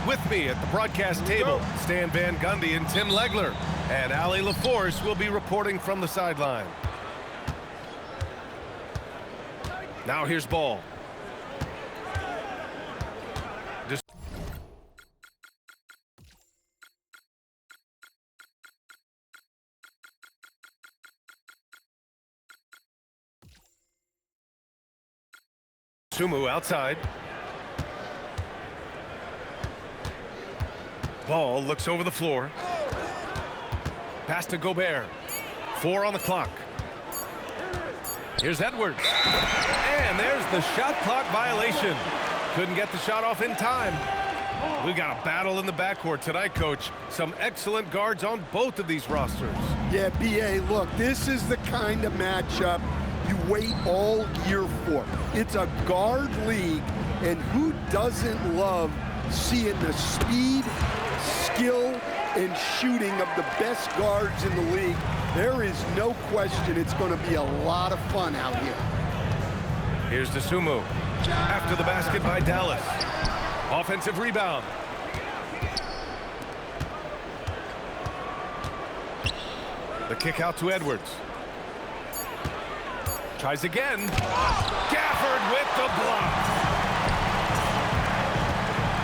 With me at the broadcast table, Stan Van Gundy and Tim Legler. And Allie LaForce will be reporting from the sideline. Now here's ball. Sumu outside. Ball looks over the floor. Pass to Gobert. 4 on the clock. Here's Edwards. And there's the shot clock violation. Couldn't get the shot off in time. We got a battle in the backcourt tonight, Coach. Some excellent guards on both of these rosters. Yeah, B.A., look, this is the kind of matchup you wait all year for. It's a guard league, and who doesn't love seeing the speed, skill, and shooting of the best guards in the league? There is no question it's going to be a lot of fun out here. Here's Dosunmu. After the basket by Dallas. Offensive rebound. The kick out to Edwards. Tries again. Gafford with the block.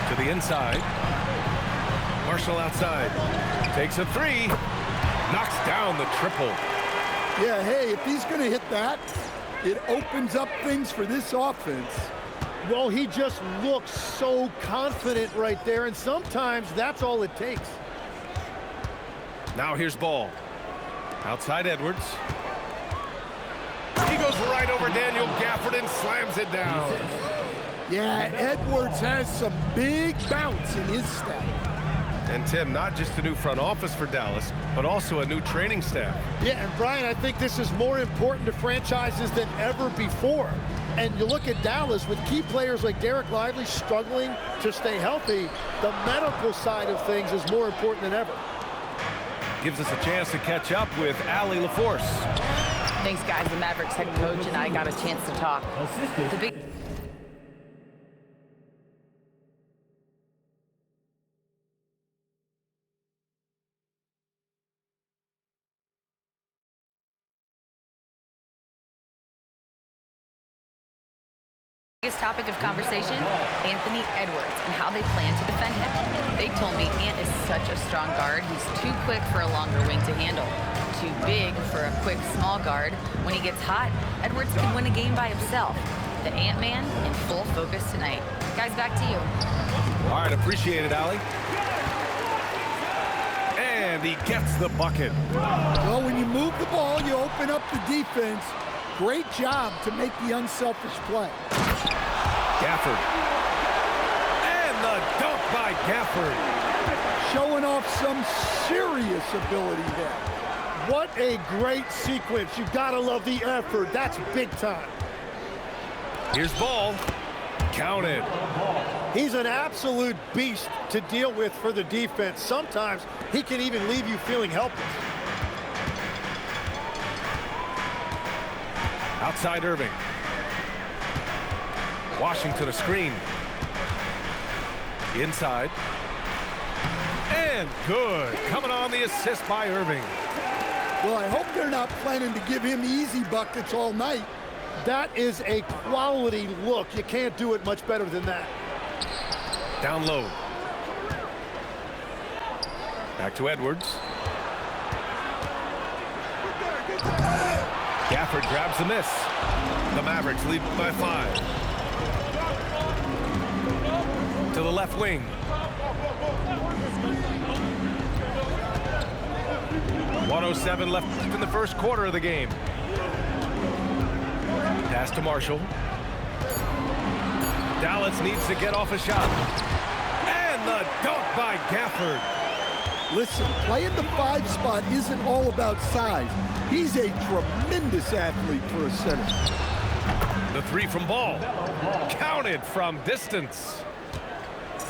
To the inside. Marshall outside. Takes a 3. Knocks down the triple. Yeah, hey, if he's going to hit that, it opens up things for this offense. Well, he just looks so confident right there, and sometimes that's all it takes. Now here's ball. Outside Edwards. He goes right over Daniel Gafford and slams it down. Yeah, Edwards has some big bounce in his step. And Tim, not just a new front office for Dallas, but also a new training staff. Yeah, and Brian, I think this is more important to franchises than ever before. And you look at Dallas with key players like Derek Lively struggling to stay healthy, the medical side of things is more important than ever. Gives us a chance to catch up with Allie LaForce. Thanks, guys. The Mavericks head coach and I got a chance to talk. The big biggest topic of conversation, Anthony Edwards and how they plan to defend him. They told me Ant is such a strong guard. He's too quick for a longer wing to handle. Too big for a quick small guard. When he gets hot, Edwards can win a game by himself. The Ant-Man in full focus tonight. Guys, back to you. All right, appreciate it, Allie. And he gets the bucket. Well, when you move the ball, you open up the defense. Great job to make the unselfish play. Gafford. And the dunk by Gafford. Showing off some serious ability there. What a great sequence. You gotta love the effort. That's big time. Here's ball. Counted. He's an absolute beast to deal with for the defense. Sometimes he can even leave you feeling helpless. Outside Irving. Washington a screen. Inside. And good. Coming on the assist by Irving. Well, I hope they're not planning to give him easy buckets all night. That is a quality look. You can't do it much better than that. Down low. Back to Edwards. Gafford grabs the miss. The Mavericks lead by 5. To the left wing. .107 left in the first quarter of the game. Pass to Marshall. Dallas needs to get off a shot. And the dunk by Gafford. Listen, playing the 5 spot isn't all about size. He's a tremendous athlete for a center. The 3 from Ball. Counted from distance.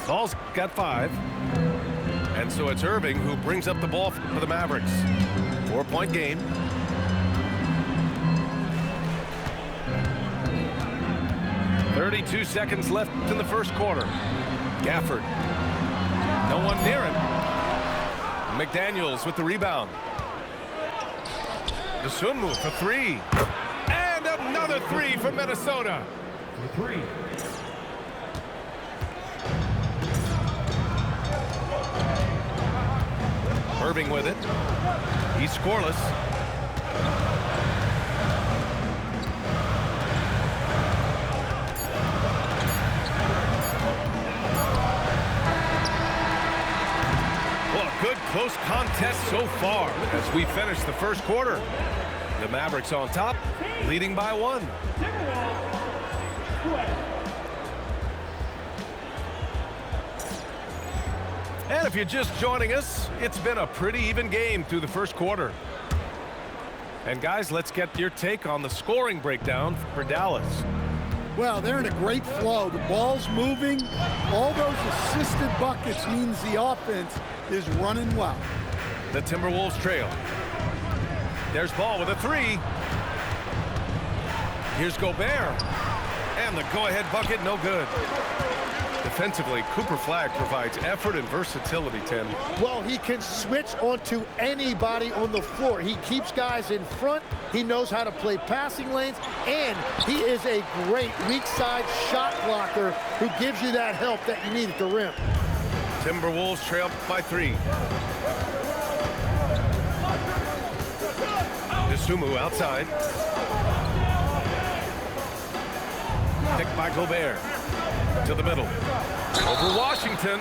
Ball's got 5. And so it's Irving who brings up the ball for the Mavericks. 4-point game. .32 seconds left in the first quarter. Gafford No one near him. McDaniels with the rebound. Dosunmu for three. And another three for Minnesota. For three. Irving with it. He's scoreless. Well, a good close contest so far as we finish the first quarter. The Mavericks on top, leading by 1. And if you're just joining us, it's been a pretty even game through the first quarter. And guys, let's get your take on the scoring breakdown for Dallas. Well, they're in a great flow. The ball's moving. All those assisted buckets means the offense is running well. The Timberwolves trail. There's Ball with a three. Here's Gobert. And the go-ahead bucket, no good. Defensively, Cooper Flagg provides effort and versatility, Tim. Well, he can switch onto anybody on the floor. He keeps guys in front. He knows how to play passing lanes. And he is a great weak side shot blocker who gives you that help that you need at the rim. Timberwolves trail by 3. Dosunmu outside. Picked by Gobert. To the middle. Over Washington.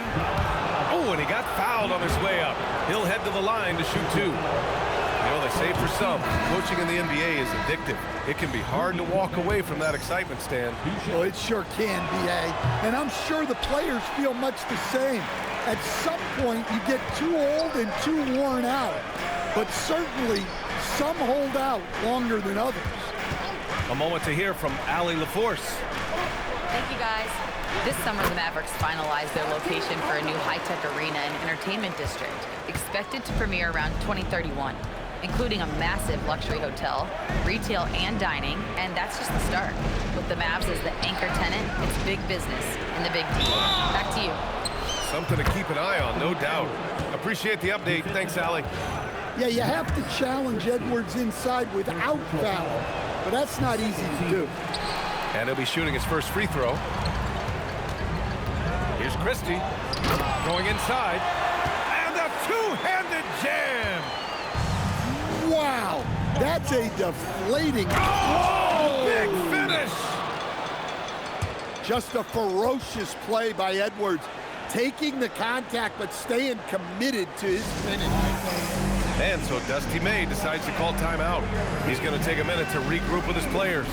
Oh, and he got fouled on his way up. He'll head to the line to shoot 2. You know, they say for some, coaching in the NBA is addictive. It can be hard to walk away from that excitement, Stan. Well, it sure can, B.A. And I'm sure the players feel much the same. At some point, you get too old and too worn out. But certainly, some hold out longer than others. A moment to hear from Allie LaForce. Thank you, guys. This summer, the Mavericks finalized their location for a new high-tech arena and entertainment district, expected to premiere around 2031, including a massive luxury hotel, retail and dining, and that's just the start. With the Mavs as the anchor tenant, it's big business in the Big D. Back to you. Something to keep an eye on, no doubt. Appreciate the update. Thanks, Allie. Yeah, you have to challenge Edwards inside without foul, but that's not easy to do. And he'll be shooting his first free throw. Here's Christie going inside. And a two-handed jam. Wow, that's a deflating. Oh, big finish. Just a ferocious play by Edwards. Taking the contact, but staying committed to his finish. And so Dusty May decides to call timeout. He's going to take a minute to regroup with his players.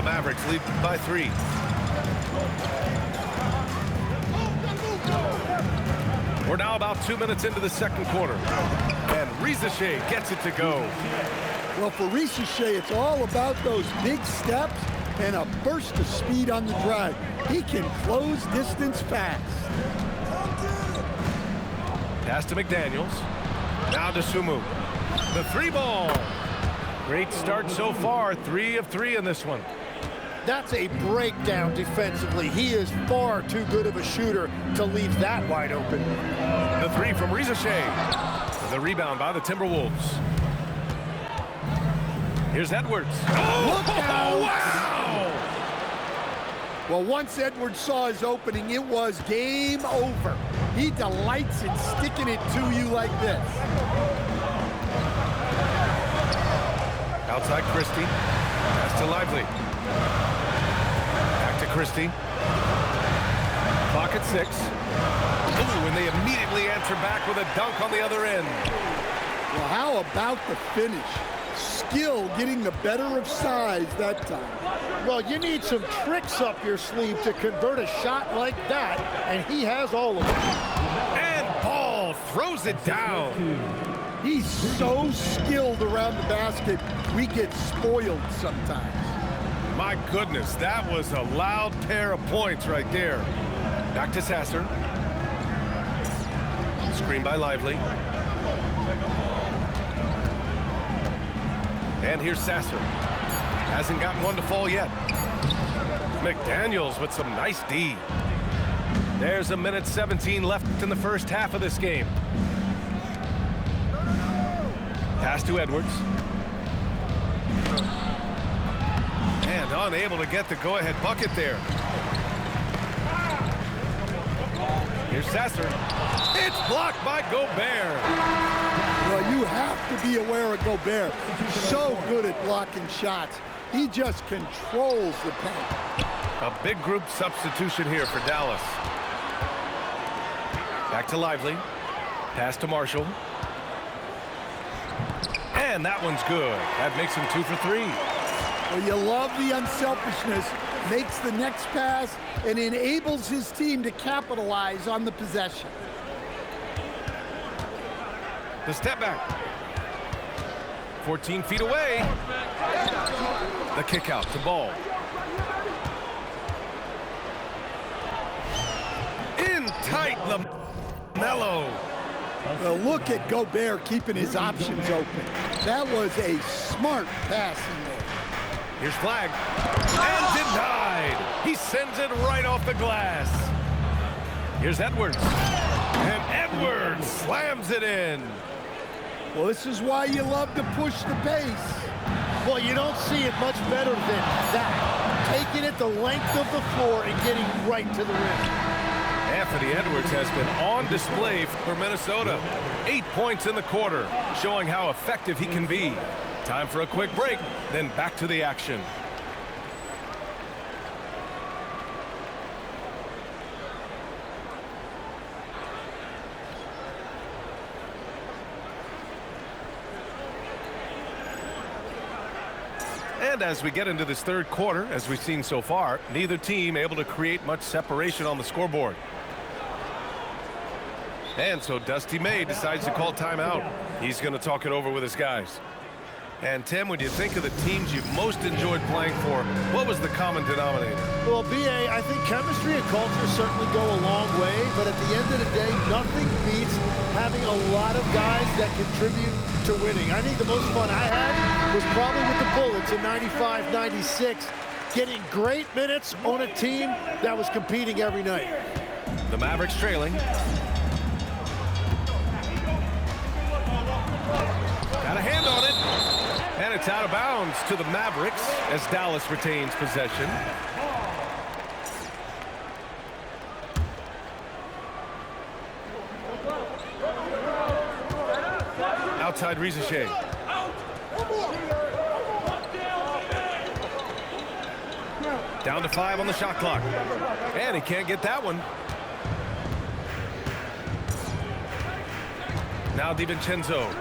Mavericks lead by 3. We're now about 2 minutes into the second quarter. And Risacher gets it to go. Well, for Risacher, it's all about those big steps and a burst of speed on the drive. He can close distance fast. Pass to McDaniels. Now to Sumu. The 3 ball. Great start so far. 3 of 3 in this one. That's a breakdown defensively. He is far too good of a shooter to leave that wide open. The 3 from Risacher. The rebound by the Timberwolves. Here's Edwards. Oh, look out! Wow! Well, once Edwards saw his opening, it was game over. He delights in sticking it to you like this. Outside Christie. Pass to Lively. Back to Christie. Clock at 6. Ooh, and they immediately answer back with a dunk on the other end. Well, how about the finish? Skill getting the better of size that time. Well, you need some tricks up your sleeve to convert a shot like that, and he has all of them. And Ball throws it down. He's so skilled around the basket, we get spoiled sometimes. My goodness, that was a loud pair of points right there. Back to Sasser. Screen by Lively. And here's Sasser. Hasn't gotten one to fall yet. McDaniels with some nice D. There's a minute 17 left in the first half of this game. Pass to Edwards. And unable to get the go-ahead bucket there. Here's Sasser. It's blocked by Gobert. Well, you have to be aware of Gobert. So good at blocking shots. He just controls the paint. A big group substitution here for Dallas. Back to Lively. Pass to Marshall. And that one's good. That makes him 2 for 3. Well, you love the unselfishness. Makes the next pass and enables his team to capitalize on the possession. The step back. 14 feet away. The kick out to Ball. In tight, LaMelo. Well, look at Gobert keeping his options open. That was a smart pass in there. Here's Flag. And denied. He sends it right off the glass. Here's Edwards. And Edwards slams it in. Well, this is why you love to push the pace. Well, you don't see it much better than that. Taking it the length of the floor and getting right to the rim. Anthony Edwards has been on display for Minnesota. 8 points in the quarter, showing how effective he can be. Time for a quick break, then back to the action. And as we get into this third quarter, as we've seen so far, neither team able to create much separation on the scoreboard. And so Dusty May decides to call timeout. He's going to talk it over with his guys. And Tim, when you think of the teams you've most enjoyed playing for, what was the common denominator? Well, B.A., I think chemistry and culture certainly go a long way, but at the end of the day, nothing beats having a lot of guys that contribute to winning. I think the most fun I had was probably with the Bullets in 95-96, getting great minutes on a team that was competing every night. The Mavericks trailing. Got a hand on it. And it's out of bounds to the Mavericks as Dallas retains possession. Outside Reza Shea. Down to 5 on the shot clock. And he can't get that one. Now DiVincenzo.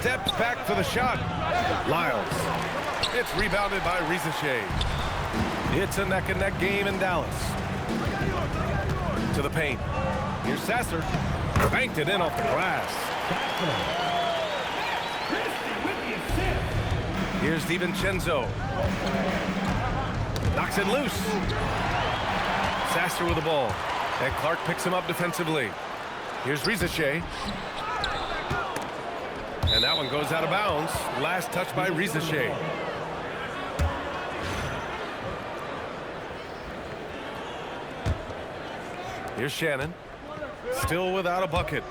Steps back for the shot. Lyles. It's rebounded by Reza Shea. It's a neck-and-neck game in Dallas. To the paint. Here's Sasser. Banked it in off the glass. Here's DiVincenzo. Knocks it loose. Sasser with the ball. And Clark picks him up defensively. Here's Reza Shea. And that one goes out of bounds. Last touch by Reza Shea. Here's Shannon. Still without a bucket.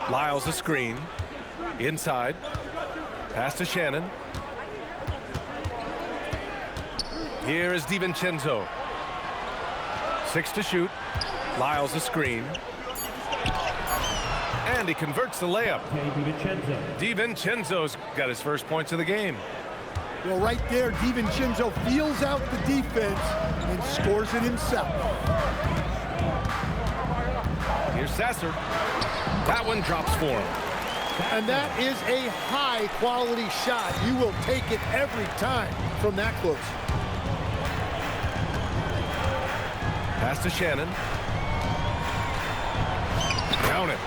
Lyles a screen. Inside. Pass to Shannon. Here is DiVincenzo. 6 to shoot. Lyles a screen. And he converts the layup. DiVincenzo's got his first points of the game. Well, right there, DiVincenzo feels out the defense and scores it himself. Here's Sasser. That one drops for him. And that is a high-quality shot. You will take it every time from that close. Pass to Shannon. Count it.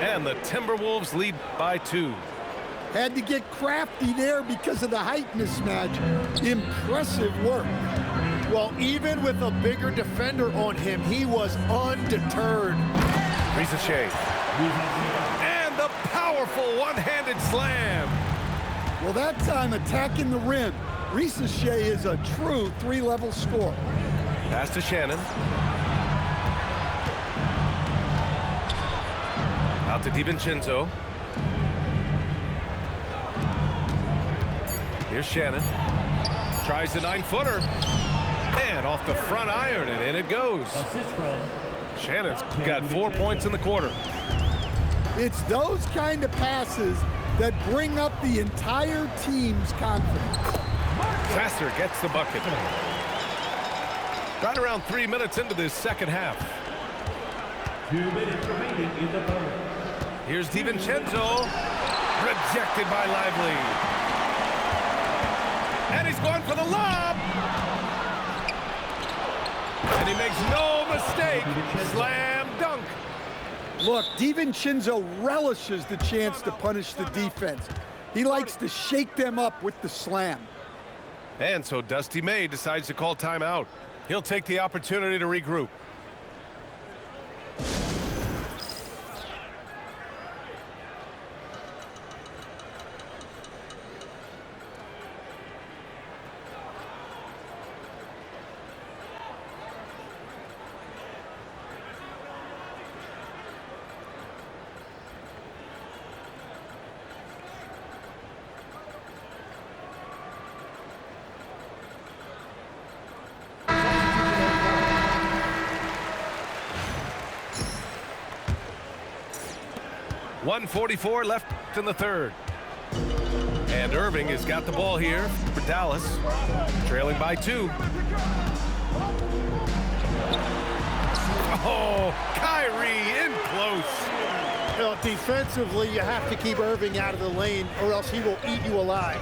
And the Timberwolves lead by 2. Had to get crafty there because of the height mismatch. Impressive work. Well, even with a bigger defender on him, he was undeterred. Risacher. And the powerful one-handed slam. Well, that time attacking the rim. Risacher is a true 3-level scorer. Pass to Shannon. Out to DiVincenzo. Here's Shannon. Tries the 9-footer. And off the front iron, and in it goes. Shannon's got 4 points in the quarter. It's those kind of passes that bring up the entire team's confidence. Sasser gets the bucket. Right around 3 minutes into this second half. 2 minutes remaining in the third. Here's DiVincenzo. Rejected by Lively. And he's going for the lob. And he makes no mistake. Slam dunk. Look, DiVincenzo relishes the chance to punish the defense. He likes to shake them up with the slam. And so Dusty May decides to call timeout. He'll take the opportunity to regroup. .144 left in the third. And Irving has got the ball here for Dallas, trailing by 2. Oh, Kyrie in close. You know, defensively, you have to keep Irving out of the lane or else he will eat you alive.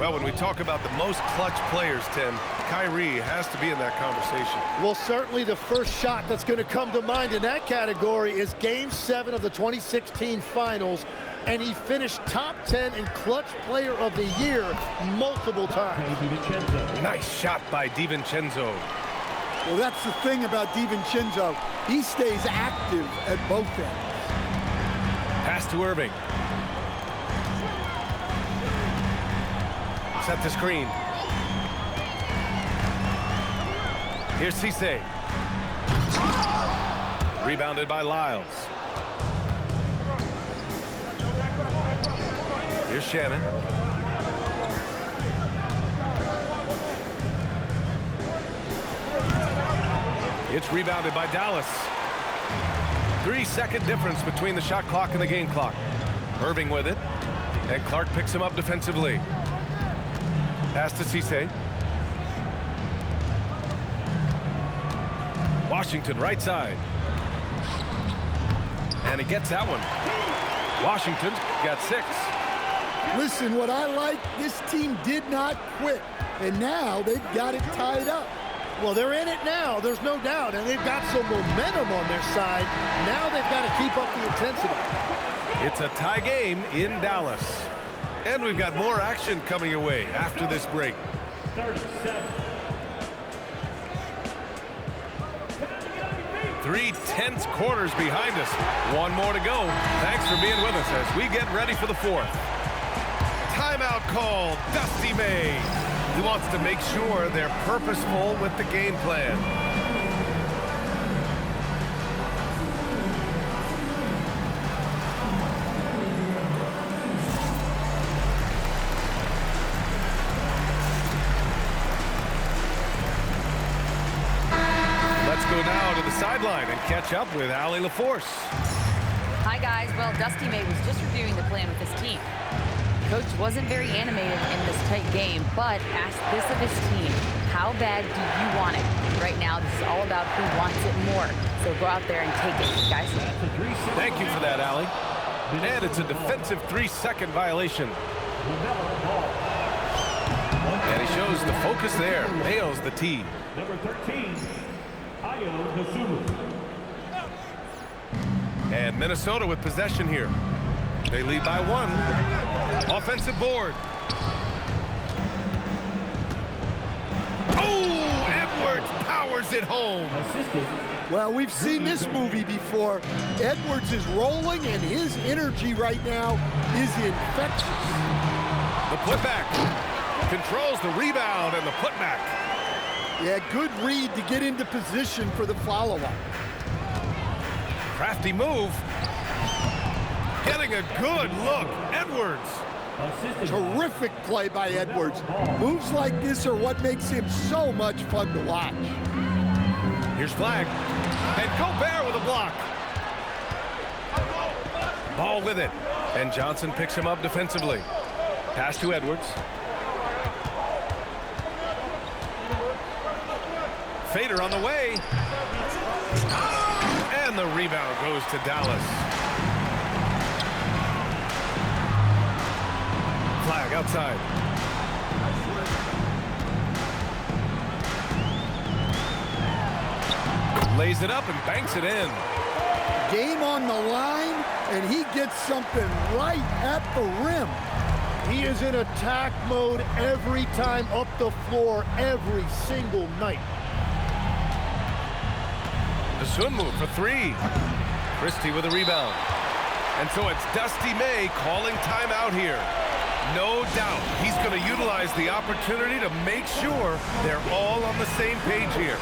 Well, when we talk about the most clutch players, Tim, Kyrie has to be in that conversation. Well, certainly the first shot that's going to come to mind in that category is Game 7 of the 2016 Finals, and he finished top 10 in Clutch Player of the Year multiple times. Nice shot by DiVincenzo. Well, that's the thing about DiVincenzo. He stays active at both ends. Pass to Irving. Set the screen. Here's Cisse. Rebounded by Lyles. Here's Shannon. It's rebounded by Dallas. 3-second difference between the shot clock and the game clock. Irving with it. And Clark picks him up defensively. Pass to Cisse. Washington right side. And he gets that one. Washington's got 6. Listen, what I like, this team did not quit. And now they've got it tied up. Well, they're in it now, there's no doubt, and they've got some momentum on their side. Now they've got to keep up the intensity. It's a tie game in Dallas. And we've got more action coming your way after this break. 37. 3 tense quarters behind us. 1 more to go. Thanks for being with us as we get ready for the 4th. Timeout call, Dusty May. He wants to make sure they're purposeful with the game plan. Let's go now to the sideline and catch up with Allie LaForce. Hi, guys. Well, Dusty May was just reviewing the plan with his team. Coach wasn't very animated in this tight game, but asked this of his team: how bad do you want it? Right now, this is all about who wants it more. So go out there and take it, guys. Thank you for that, Allie. And it's a defensive 3-second violation. And he shows the focus there. Nails the tee. Number 13. Ayo Dosunmu. And Minnesota with possession here. They lead by 1. Offensive board. Oh, Edwards powers it home. Assistant. Well, we've seen this movie before. Edwards is rolling, and his energy right now is infectious. The putback. Controls the rebound and the putback. Yeah, good read to get into position for the follow-up. Crafty move. Getting a good look. Edwards. Assistant. Terrific play by Edwards. Moves like this are what makes him so much fun to watch. Here's Flag. And Gobert with a block. Ball with it. And Johnson picks him up defensively. Pass to Edwards. Fader on the way. And the rebound goes to Dallas. Flag outside. Lays it up and banks it in. Game on the line, and he gets something right at the rim. He is in attack mode every time up the floor, every single night. Dosunmu for 3. Christie with a rebound. And so it's Dusty May calling timeout here. No doubt he's going to utilize the opportunity to make sure they're all on the same page here.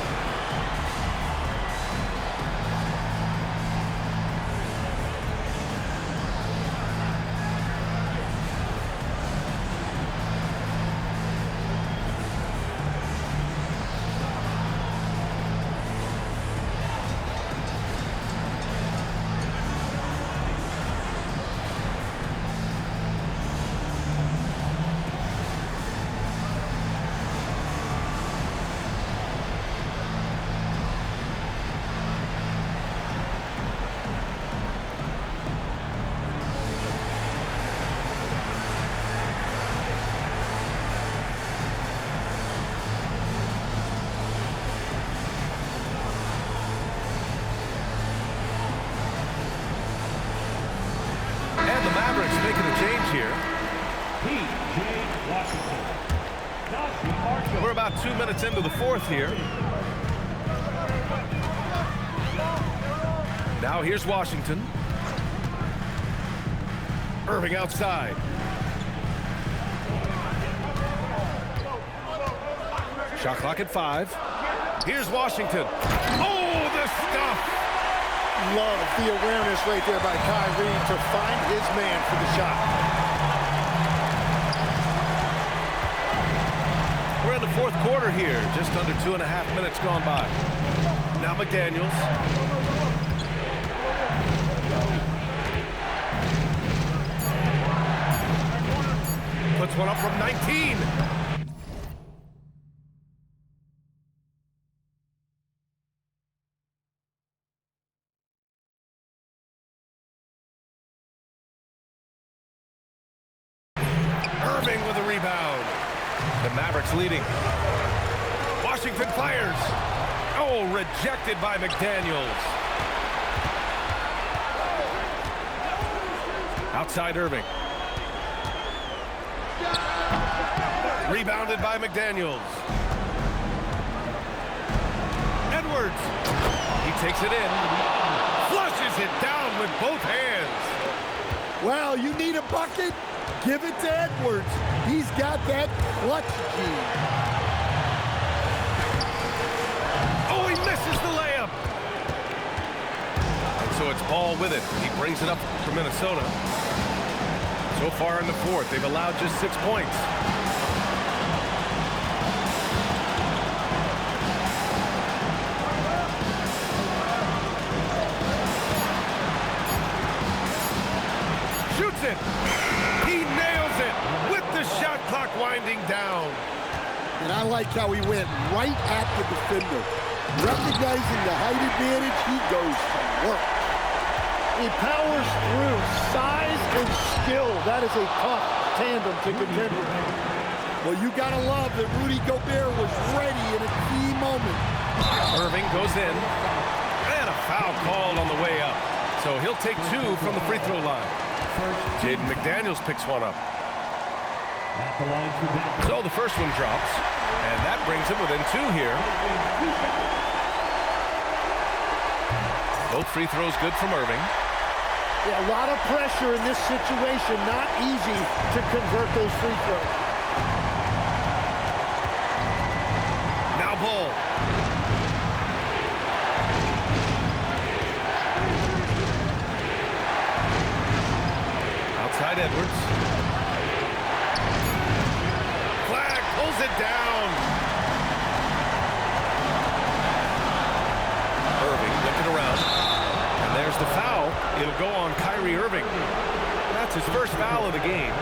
Making a change here. P.J. Washington. Josh Archer. We're about 2 minutes into the 4th here. Now here's Washington. Irving outside. Shot clock at 5. Here's Washington. Oh, the stuff! Love the awareness right there by Kyrie to find his man for the shot. We're in the 4th quarter here. Just under 2.5 minutes gone by. Now McDaniels. Puts one up from 19. Irving with a rebound. The Mavericks leading. Washington fires. Oh, rejected by McDaniels. Outside Irving. Rebounded by McDaniels. Edwards. He takes it in. Flushes it down with both hands. Well, you need a bucket? Give it to Edwards. He's got that clutch gene. Oh, he misses the layup. And so it's Ball with it. He brings it up for Minnesota. So far in the 4th, they've allowed just 6 points. Shoots it. He nails it with the shot clock winding down. And I like how he went right at the defender. Recognizing the height advantage, he goes to work. He powers through. Size and skill. That is a tough tandem to contend with. Well, you got to love that Rudy Gobert was ready in a key moment Irving goes in. And a foul called on the way up. So he'll take 2 from the free throw line. Jaden McDaniels picks one up. At the line for that. So the first one drops. And that brings him within 2 here. Both free throws good from Irving. Yeah, a lot of pressure in this situation. Not easy to convert those free throws. Now Ball. Outside Edwards. Flag pulls it down. Irving looking around. And there's the foul. It'll go on Kyrie Irving. That's his first foul of the game.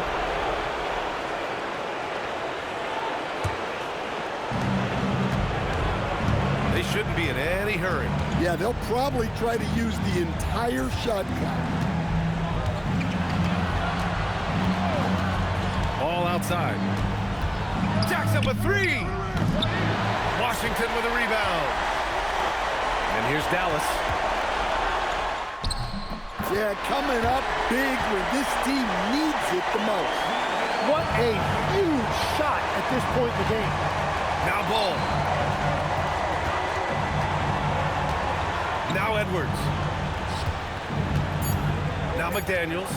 They shouldn't be in any hurry. Yeah, they'll probably try to use the entire shot clock. All outside. Jackson with 3. Washington with a rebound. And here's Dallas. Yeah, coming up big when this team needs it the most. What a huge shot at this point in the game. Now Ball. Now Edwards. Now McDaniels.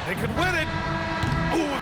They could win it. Ooh,